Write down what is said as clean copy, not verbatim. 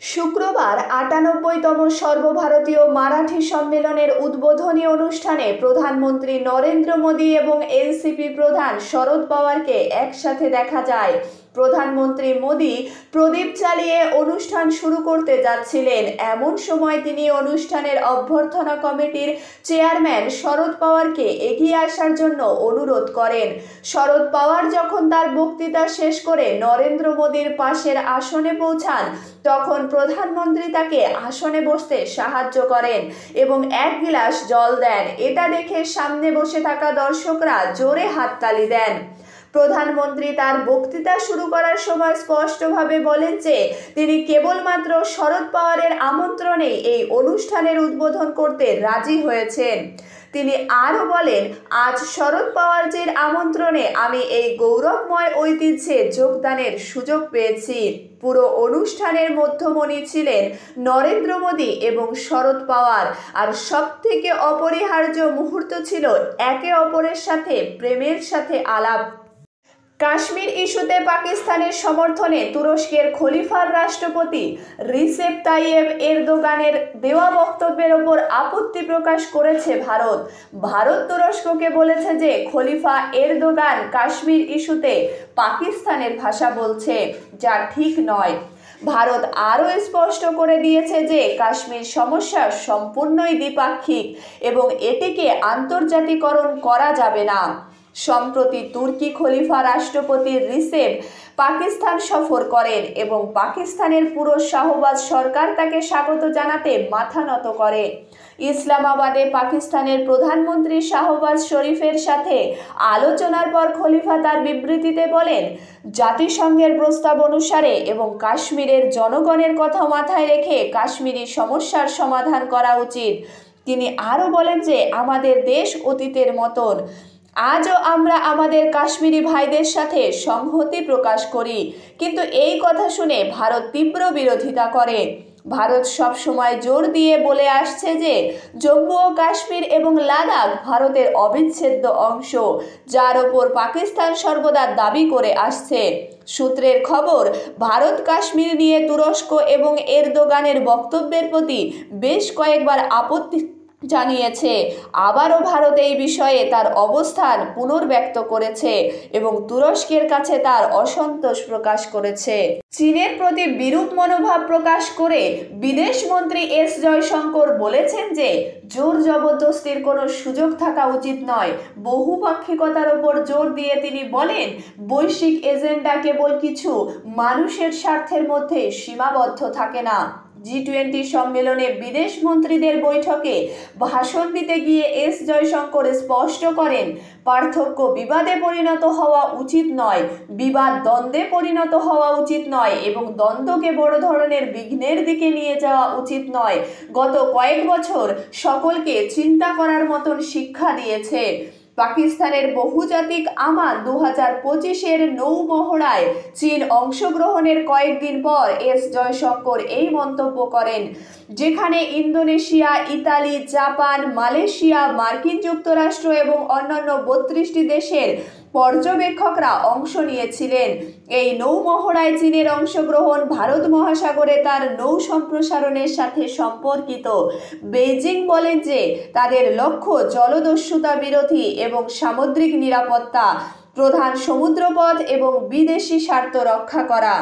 শুক্রবার ৯৮তম সর্বভারতীয় মারাঠি সম্মেলনের উদ্বোধনী অনুষ্ঠানে প্রধানমন্ত্রী নরেন্দ্র মোদী এবং এনসিপি প্রধান শরদ পাওয়ারকে একসাথে দেখা যায়। প্রধানমন্ত্রী মোদী প্রদীপ জ্বালিয়ে অনুষ্ঠান শুরু করতে যাচ্ছিলেন, এমন সময় তিনি অনুষ্ঠানের অভ্যর্থনা কমিটির চেয়ারম্যান শরদ পাওয়ারকে এগিয়ে আসার জন্য অনুরোধ করেন। শরদ পাওয়ার যখন তার বক্তৃতা শেষ করে নরেন্দ্র মোদীর পাশের আসনে পৌঁছান, তখন প্রধানমন্ত্রী তাকে আসনে বসতে সাহায্য করেন এবং এক গিলাস জল দেন। এটা দেখে সামনে বসে থাকা দর্শকরা জোরে হাততালি দেন। প্রধানমন্ত্রী তার বক্তৃতা শুরু করার সময় স্পষ্টভাবে বলেন যে তিনি কেবলমাত্র শরদ পাওয়ারের আমন্ত্রণেই এই অনুষ্ঠানের উদ্বোধন করতে রাজি হয়েছেন। তিনি আরও বলেন, আজ শরদ পাওয়ারজির আমন্ত্রণে আমি এই গৌরবময় ঐতিহ্যে যোগদানের সুযোগ পেয়েছি। পুরো অনুষ্ঠানের মধ্যমণি ছিলেন নরেন্দ্র মোদী এবং শরদ পাওয়ার, আর সবথেকে অপরিহার্য মুহূর্ত ছিল একে অপরের সাথে প্রেমের সাথে আলাপ। কাশ্মীর ইস্যুতে পাকিস্তানের সমর্থনে তুরস্কের খলিফার রাষ্ট্রপতি রিসেপ তাইয়েব এরদোগানের দেওয়া বক্তব্যের ওপর আপত্তি প্রকাশ করেছে ভারত। ভারত তুরস্ককে বলেছে যে খলিফা এরদোগান কাশ্মীর ইস্যুতে পাকিস্তানের ভাষা বলছে, যা ঠিক নয়। ভারত আরও স্পষ্ট করে দিয়েছে যে কাশ্মীর সমস্যা সম্পূর্ণই দ্বিপাক্ষিক এবং এটিকে আন্তর্জাতিকরণ করা যাবে না। সম্প্রতি তুর্কি খলিফা রাষ্ট্রপতি রিসেপ পাকিস্তান সফর করেন এবং পাকিস্তানের পুরো শাহবাজ সরকার তাকে স্বাগত জানাতে মাথা নত করে। ইসলামাবাদে পাকিস্তানের প্রধানমন্ত্রী শাহবাজ শরীফের সাথে আলোচনার পর খলিফা তার বিবৃতিতে বলেন, জাতিসংঘের প্রস্তাব অনুসারে এবং কাশ্মীরের জনগণের কথা মাথায় রেখে কাশ্মীরি সমস্যার সমাধান করা উচিত। তিনি আরও বলেন যে আমাদের দেশ অতীতের মতন, আজও আমরা আমাদের কাশ্মীরি ভাইদের সাথে সংহতি প্রকাশ করি, কিন্তু এই কথা শুনে ভারত তীব্র বিরোধিতা করে। ভারত সবসময় জোর দিয়ে বলে আসছে যে জম্মু ও কাশ্মীর এবং লাদাখ ভারতের অবিচ্ছেদ্য অংশ, যার ওপর পাকিস্তান সর্বদা দাবি করে আসছে। সূত্রের খবর, ভারত কাশ্মীর নিয়ে তুরস্ক এবং এরদোগানের বক্তব্যের প্রতি বেশ কয়েকবার আপত্তি জানিয়েছে। আবারও ভারত এই বিষয়ে তার অবস্থান পুনর্ব্যক্ত করেছে এবং তুরস্কের কাছে তার অসন্তোষ প্রকাশ করেছে। চীনের প্রতি বিরূপ মনোভাব প্রকাশ করে বিদেশমন্ত্রী এস জয়শঙ্কর বলেছেন যে জোর জবরদস্তির কোনো সুযোগ থাকা উচিত নয়। বহুপাক্ষিকতার ওপর জোর দিয়ে তিনি বলেন, বৈশ্বিক এজেন্ডা কেবল কিছু মানুষের স্বার্থের মধ্যে সীমাবদ্ধ থাকে না। G20 সম্মেলনে বিদেশ মন্ত্রীদের বৈঠকে ভাষণ দিতে গিয়ে এস জয়শঙ্কর স্পষ্ট করেন, পার্থক্য বিবাদে পরিণত হওয়া উচিত নয়, বিবাদ দ্বন্দ্বে পরিণত হওয়া উচিত নয় এবং দ্বন্দ্বকে বড় ধরনের বিঘ্নের দিকে নিয়ে যাওয়া উচিত নয়। গত কয়েক বছর সকলকে চিন্তা করার মতন শিক্ষা দিয়েছে। পাকিস্তানের বহুজাতিক আমান 2025-এর নৌ মহড়ায় চীন অংশগ্রহণের কয়েকদিন পর এস জয়শঙ্কর এই মন্তব্য করেন, যেখানে ইন্দোনেশিয়া, ইতালি, জাপান, মালয়েশিয়া, মার্কিন যুক্তরাষ্ট্র এবং অন্যান্য 32টি দেশের পর্যবেক্ষকরা অংশ নিয়েছিলেন। এই নৌ মহড়ায় চীনের অংশগ্রহণ ভারত মহাসাগরে তার নৌ সম্প্রসারণের সাথে সম্পর্কিত। বেইজিং বলেন যে তাদের লক্ষ্য জলদস্যুতা বিরোধী এবং সামুদ্রিক নিরাপত্তা, প্রধান সমুদ্রপথ এবং বিদেশি স্বার্থ রক্ষা করা।